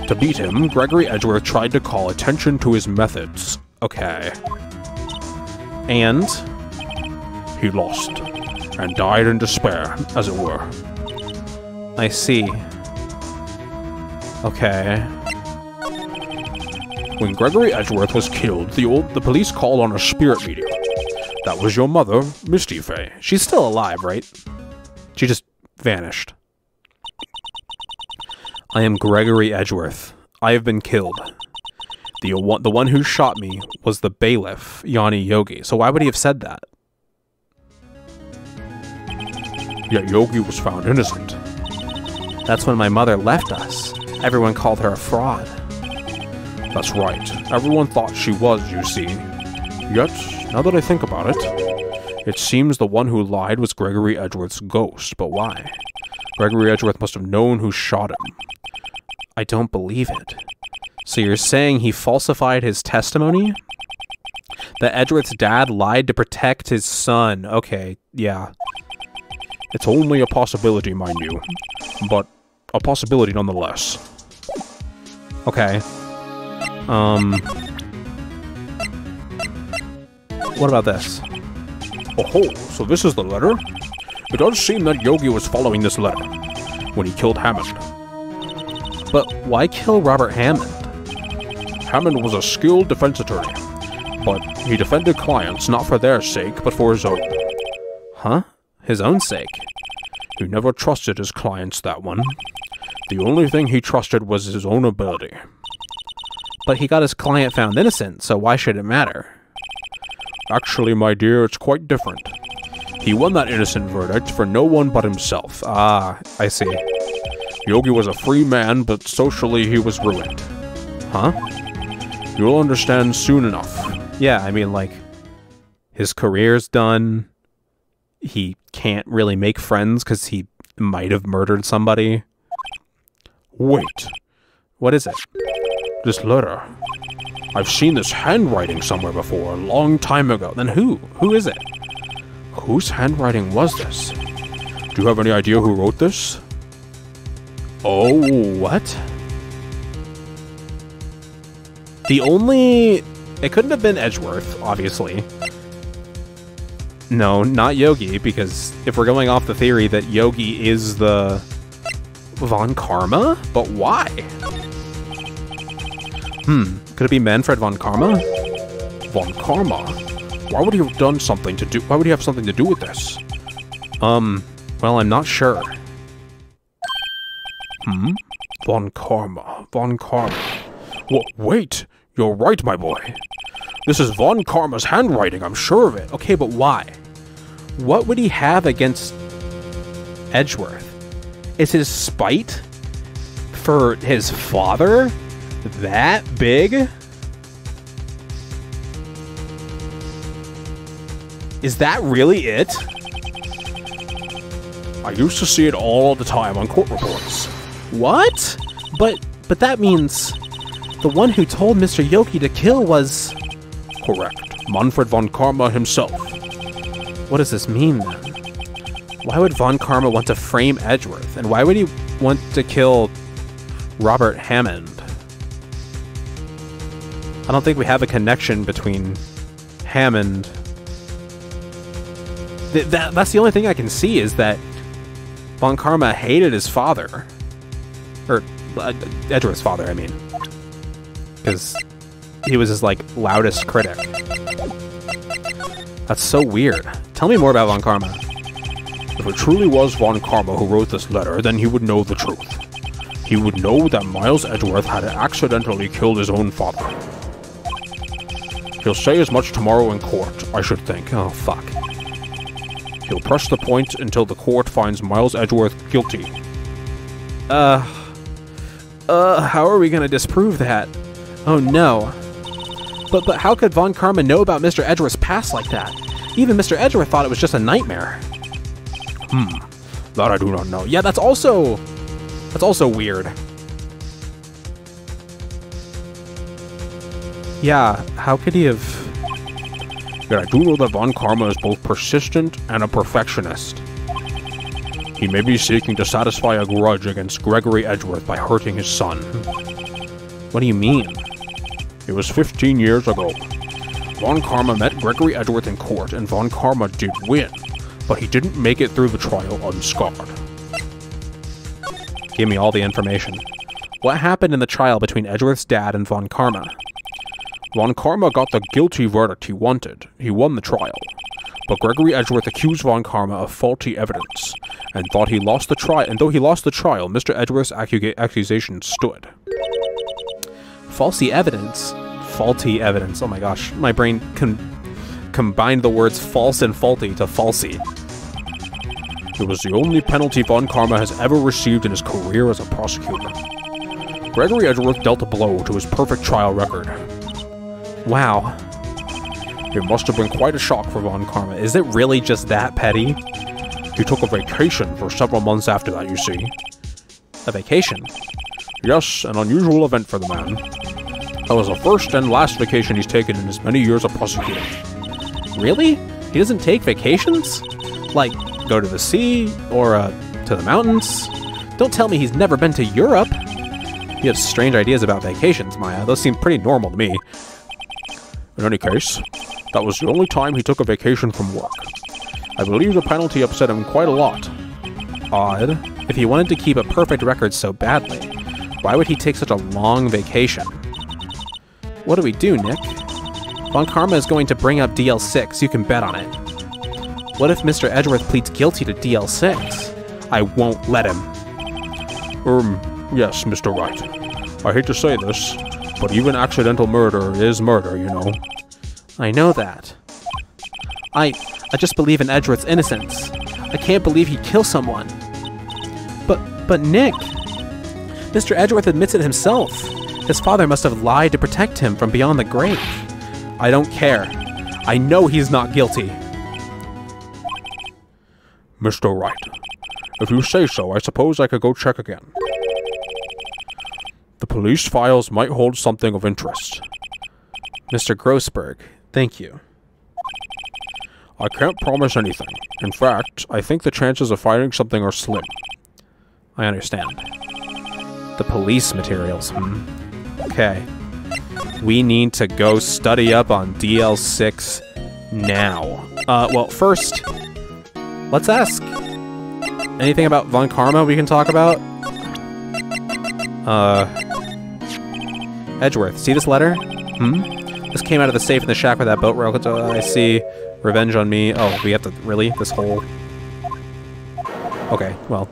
Speaker 3: To beat him, Gregory Edgeworth tried to call attention to his methods.
Speaker 1: Okay. And?
Speaker 3: He lost, and died in despair, as it were.
Speaker 1: I see. Okay.
Speaker 3: When Gregory Edgeworth was killed, the police called on a spirit medium. That was your mother, Misty Fey.
Speaker 1: She's still alive, right? She just vanished. I am Gregory Edgeworth. I have been killed. The one who shot me was the bailiff, Yanni Yogi. So why would he have said that?
Speaker 3: Yet Yogi was found innocent.
Speaker 1: That's when my mother left us. Everyone called her a fraud.
Speaker 3: That's right. Everyone thought she was, you see. Yet, now that I think about it, it seems the one who lied was Gregory Edgeworth's ghost. But why? Gregory Edgeworth must have known who shot him.
Speaker 1: I don't believe it. So you're saying he falsified his testimony? That Edgeworth's dad lied to protect his son. Okay, yeah.
Speaker 3: It's only a possibility, mind you. But a possibility nonetheless.
Speaker 1: Okay. What about this?
Speaker 3: Oh, so this is the letter? It does seem that Yogi was following this letter when he killed Hammond.
Speaker 1: But why kill Robert Hammond?
Speaker 3: Hammond was a skilled defense attorney, but he defended clients not for their sake, but for his own.
Speaker 1: Huh? His own sake?
Speaker 3: He never trusted his clients, that one. The only thing he trusted was his own ability.
Speaker 1: But he got his client found innocent, so why should it matter?
Speaker 3: Actually, my dear, it's quite different. He won that innocent verdict for no one but himself.
Speaker 1: Ah, I see.
Speaker 3: Yogi was a free man, but socially he was ruined.
Speaker 1: Huh?
Speaker 3: You'll understand soon enough.
Speaker 1: Yeah, I mean, like, his career's done. He can't really make friends because he might have murdered somebody.
Speaker 3: Wait.
Speaker 1: What is it?
Speaker 3: This letter. I've seen this handwriting somewhere before, a long time ago.
Speaker 1: Then who? Who is it?
Speaker 3: Whose handwriting was this? Do you have any idea who wrote this?
Speaker 1: Oh, what? It couldn't have been Edgeworth, obviously. No, not Yogi, because if we're going off the theory that Yogi is the Von Karma? But why? Could it be Manfred Von Karma?
Speaker 3: Von Karma? Why would he have done something to do? Why would he have something to do with this?
Speaker 1: Well, I'm not sure.
Speaker 3: Von Karma. Von Karma. Wait! You're right, my boy. This is Von Karma's handwriting, I'm sure of it.
Speaker 1: Okay, but why? What would he have against Edgeworth? Is his spite for his father that big? Is that really it?
Speaker 3: I used to see it all the time on court reports.
Speaker 1: What? But that means the one who told Mr. Yogi to kill was...
Speaker 3: Correct. Manfred Von Karma himself.
Speaker 1: What does this mean, then? Why would Von Karma want to frame Edgeworth? And why would he want to kill Robert Hammond? I don't think we have a connection between Hammond... That's the only thing I can see, is that Von Karma hated his father. Or, Edgeworth's father, I mean. Because he was his, like, loudest critic. That's so weird. Tell me more about Von Karma.
Speaker 3: If it truly was Von Karma who wrote this letter, then he would know the truth. He would know that Miles Edgeworth had accidentally killed his own father. He'll say as much tomorrow in court, I should think.
Speaker 1: Oh, fuck.
Speaker 3: He'll press the point until the court finds Miles Edgeworth guilty.
Speaker 1: How are we gonna disprove that? Oh no. But how could Von Karma know about Mr. Edgeworth's past like that? Even Mr. Edgeworth thought it was just a nightmare.
Speaker 3: That I do not know.
Speaker 1: Yeah, that's also weird. Yeah, how could he have...
Speaker 3: Yet I do know that Von Karma is both persistent and a perfectionist. He may be seeking to satisfy a grudge against Gregory Edgeworth by hurting his son.
Speaker 1: What do you mean?
Speaker 3: It was 15 years ago. Von Karma met Gregory Edgeworth in court, and Von Karma did win, but he didn't make it through the trial unscarred.
Speaker 1: Give me all the information. What happened in the trial between Edgeworth's dad and Von Karma?
Speaker 3: Von Karma got the guilty verdict he wanted. He won the trial. But Gregory Edgeworth accused Von Karma of faulty evidence, and thought he lost the trial. And though he lost the trial, Mr. Edgeworth's accusation stood.
Speaker 1: Faulty evidence? Faulty evidence. Oh my gosh. My brain combined the words false and faulty to falsy.
Speaker 3: It was the only penalty Von Karma has ever received in his career as a prosecutor. Gregory Edgeworth dealt a blow to his perfect trial record.
Speaker 1: Wow.
Speaker 3: It must have been quite a shock for Von Karma.
Speaker 1: Is it really just that petty?
Speaker 3: He took a vacation for several months after that, you see.
Speaker 1: A vacation?
Speaker 3: Yes, an unusual event for the man. That was the first and last vacation he's taken in his many years of prosecuting.
Speaker 1: Really? He doesn't take vacations? Like, go to the sea? Or, to the mountains? Don't tell me he's never been to Europe! You have strange ideas about vacations, Maya. Those seem pretty normal to me.
Speaker 3: In any case, that was the only time he took a vacation from work. I believe the penalty upset him quite a lot.
Speaker 1: Odd. If he wanted to keep a perfect record so badly, why would he take such a long vacation? What do we do, Nick? Von Karma is going to bring up DL6, you can bet on it. What if Mr. Edgeworth pleads guilty to DL6? I won't let him.
Speaker 3: Yes, Mr. Wright. I hate to say this, but even accidental murder is murder, you know.
Speaker 1: I know that. I just believe in Edgeworth's innocence. I can't believe he'd kill someone. But Nick, Mr. Edgeworth admits it himself. His father must have lied to protect him from beyond the grave. I don't care. I know he's not guilty.
Speaker 3: Mr. Wright, if you say so, I suppose I could go check again. The police files might hold something of interest.
Speaker 1: Mr. Grossberg, thank you.
Speaker 3: I can't promise anything. In fact, I think the chances of finding something are slim.
Speaker 1: I understand. The police materials, Okay. We need to go study up on DL6 now. Well, first, let's ask. Anything about Von Karma we can talk about? Edgeworth, see this letter? This came out of the safe in the shack where that boat rolled. I see. Revenge on me. Oh, we have to... Really? This whole... Okay, well.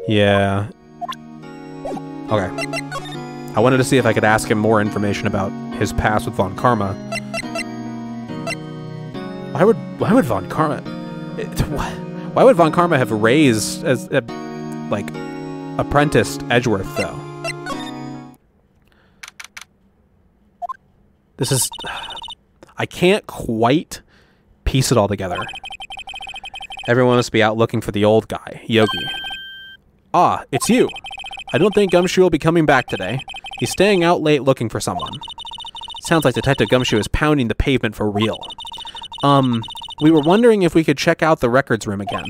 Speaker 1: Yeah. Okay. I wanted to see if I could ask him more information about his past with Von Karma. Why would Von Karma... Why would Von Karma have raised as... like, apprenticed Edgeworth, though? This is... I can't quite piece it all together. Everyone must be out looking for the old guy, Yogi. Ah, it's you. I don't think Gumshoe will be coming back today. He's staying out late looking for someone. Sounds like Detective Gumshoe is pounding the pavement for real. We were wondering if we could check out the records room again.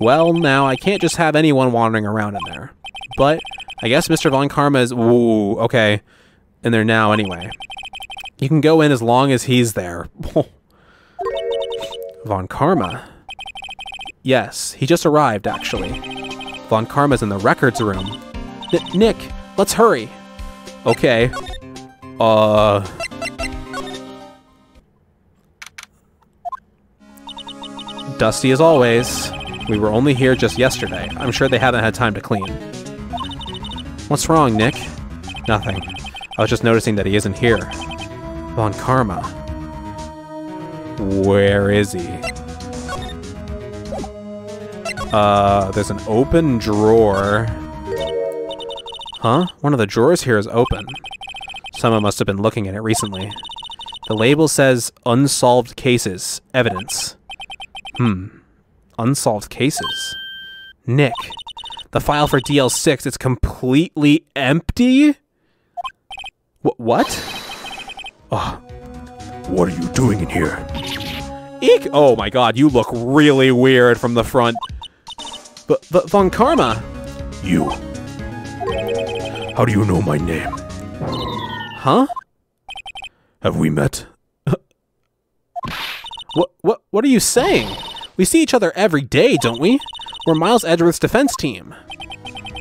Speaker 1: Well, now, I can't just have anyone wandering around in there. But I guess Mr. Von Karma is... Ooh, okay. In there now, anyway. You can go in as long as he's there. Von Karma? Yes, he just arrived, actually. Von Karma's in the records room. Nick, let's hurry. Okay. Dusty as always. We were only here just yesterday. I'm sure they haven't had time to clean. What's wrong, Nick? Nothing. I was just noticing that he isn't here. Von Karma. Where is he? There's an open drawer. Huh? One of the drawers here is open. Someone must have been looking at it recently. The label says unsolved cases. Evidence. Unsolved cases. Nick. The file for DL6 is completely empty? What?
Speaker 3: Oh. What are you doing in here?
Speaker 1: Eek! Oh my god, you look really weird from the front. But Von Karma!
Speaker 3: You. How do you know my name?
Speaker 1: Huh?
Speaker 3: Have we met?
Speaker 1: What are you saying? We see each other every day, don't we? We're Miles Edgeworth's defense team.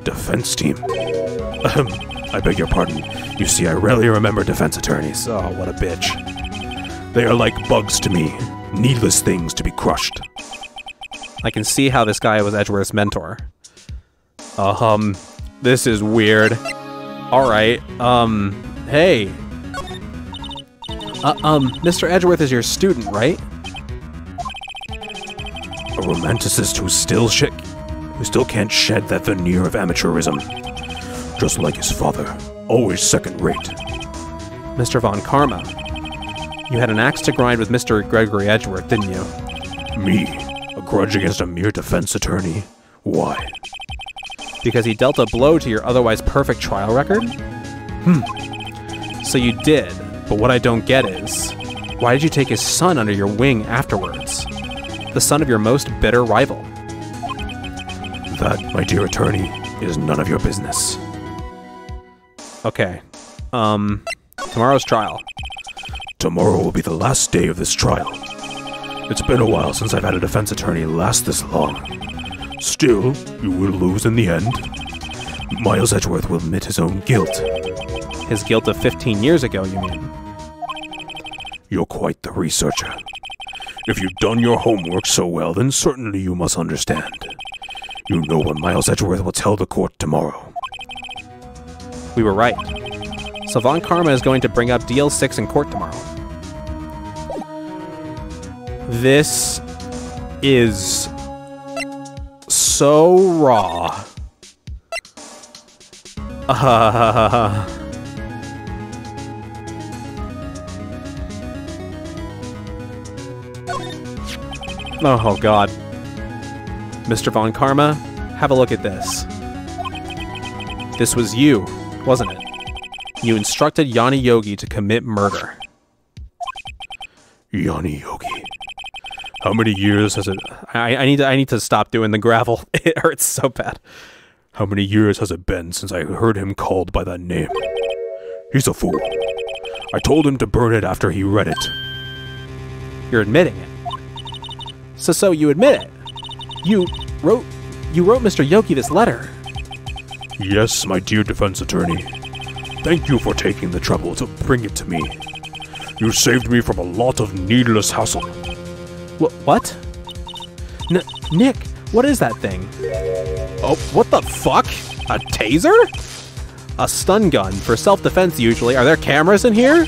Speaker 3: Defense team? I beg your pardon. You see, I rarely remember defense attorneys.
Speaker 1: Oh, what a bitch.
Speaker 3: They are like bugs to me. Needless things to be crushed.
Speaker 1: I can see how this guy was Edgeworth's mentor. This is weird. Alright, hey. Mr. Edgeworth is your student, right?
Speaker 3: A romanticist who still can't shed that veneer of amateurism. Just like his father, always second-rate.
Speaker 1: Mr. Von Karma, you had an axe to grind with Mr. Gregory Edgeworth, didn't you?
Speaker 3: Me? A grudge against a mere defense attorney? Why?
Speaker 1: Because he dealt a blow to your otherwise perfect trial record? So you did, but what I don't get is, why did you take his son under your wing afterwards? The son of your most bitter rival.
Speaker 3: That, my dear attorney, is none of your business.
Speaker 1: Okay. Tomorrow's trial.
Speaker 3: Tomorrow will be the last day of this trial. It's been a while since I've had a defense attorney last this long. Still, you will lose in the end. Miles Edgeworth will admit his own guilt.
Speaker 1: His guilt of 15 years ago, you mean?
Speaker 3: You're quite the researcher. If you've done your homework so well, then certainly you must understand. You know what Miles Edgeworth will tell the court tomorrow.
Speaker 1: We were right. So Von Karma is going to bring up DL6 in court tomorrow. This is so raw. Oh god. Mr. Von Karma, have a look at this. This was you, wasn't it? You instructed Yanni Yogi to commit murder.
Speaker 3: Yanni Yogi. How many years has it...
Speaker 1: I need to stop doing the gravel. It hurts so bad.
Speaker 3: How many years has it been since I heard him called by that name? He's a fool. I told him to burn it after he read it.
Speaker 1: You're admitting it. So you admit it. You wrote Mr. Yogi this letter.
Speaker 3: Yes, my dear defense attorney. Thank you for taking the trouble to bring it to me. You saved me from a lot of needless hassle.
Speaker 1: What? Nick, what is that thing? Oh, what the fuck? A taser? A stun gun for self-defense usually. Are there cameras in here?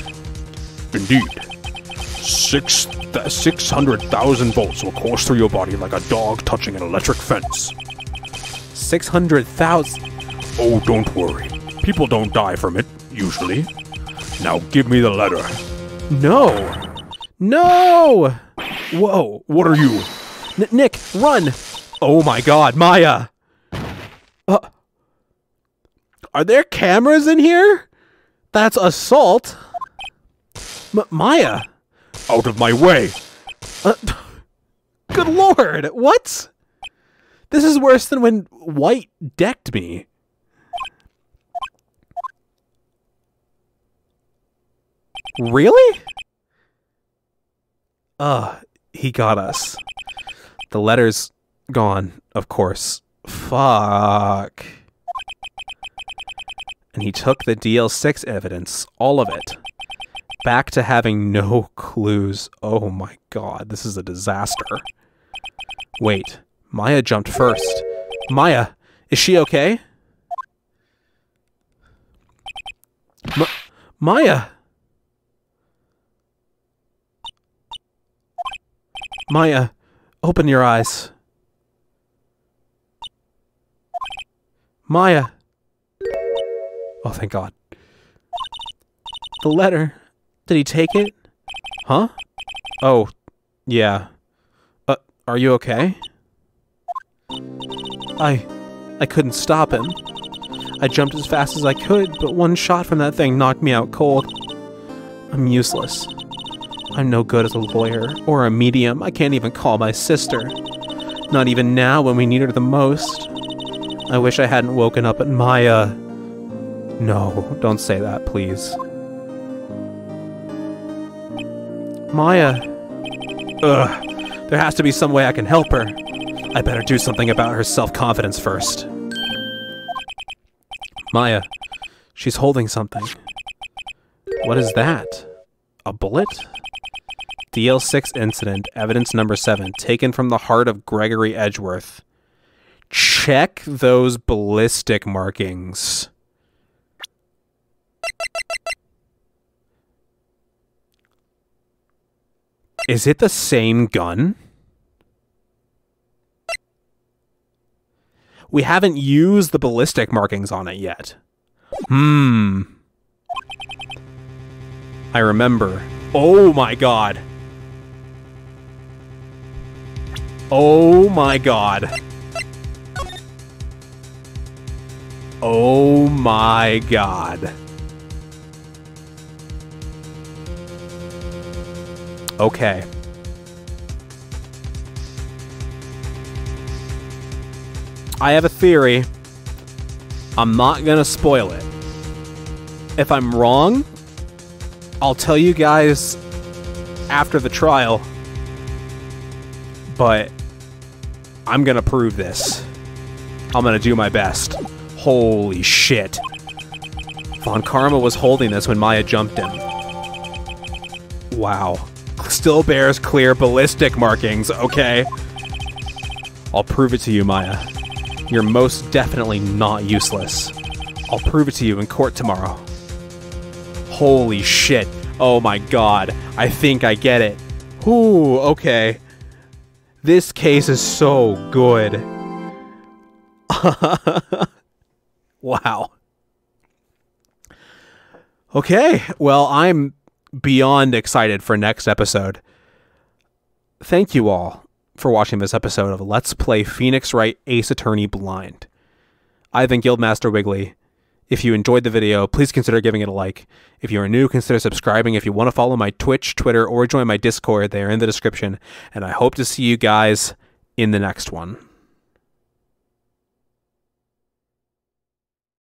Speaker 3: Indeed. 600,000 volts will course through your body like a dog touching an electric fence.
Speaker 1: 600,000?
Speaker 3: Oh, don't worry. People don't die from it, usually. Now give me the letter.
Speaker 1: No! No!
Speaker 3: Whoa, what are you?
Speaker 1: Nick, run! Oh my god, Maya! Are there cameras in here? That's assault! Maya!
Speaker 3: Out of my way!
Speaker 1: Good lord, what? This is worse than when White decked me. Really? He got us. The letter's gone, of course. Fuck. And he took the DL6 evidence, all of it, back to having no clues. Oh my god, this is a disaster. Wait, Maya jumped first. Maya, is she okay? Maya! Maya, open your eyes. Maya! Oh, thank God. The letter. Did he take it? Huh? Oh, yeah. Are you okay? I couldn't stop him. I jumped as fast as I could, but one shot from that thing knocked me out cold. I'm useless. I'm no good as a lawyer or a medium. I can't even call my sister. Not even now when we need her the most. I wish I hadn't woken up at Maya. No, don't say that, please. Maya. Ugh. There has to be some way I can help her. I better do something about her self-confidence first. Maya. She's holding something. What is that? A bullet? DL6 incident, evidence number 7, taken from the heart of Gregory Edgeworth. Check those ballistic markings. Is it the same gun? We haven't used the ballistic markings on it yet. I remember. Oh my god. Oh my god. Oh my god. Okay. I have a theory. I'm not gonna spoil it. If I'm wrong, I'll tell you guys after the trial. But I'm gonna prove this. I'm gonna do my best. Holy shit. Von Karma was holding this when Maya jumped in. Wow. Still bears clear ballistic markings, okay? I'll prove it to you, Maya. You're most definitely not useless. I'll prove it to you in court tomorrow. Holy shit. Oh my god. I think I get it. Ooh, okay. This case is so good. Wow. Okay, well, I'm beyond excited for next episode. Thank you all for watching this episode of Let's Play Phoenix Wright Ace Attorney Blind. I've been Guildmaster Wiggly. If you enjoyed the video, please consider giving it a like. If you are new, consider subscribing. If you want to follow my Twitch, Twitter, or join my Discord, they are in the description. And I hope to see you guys in the next one.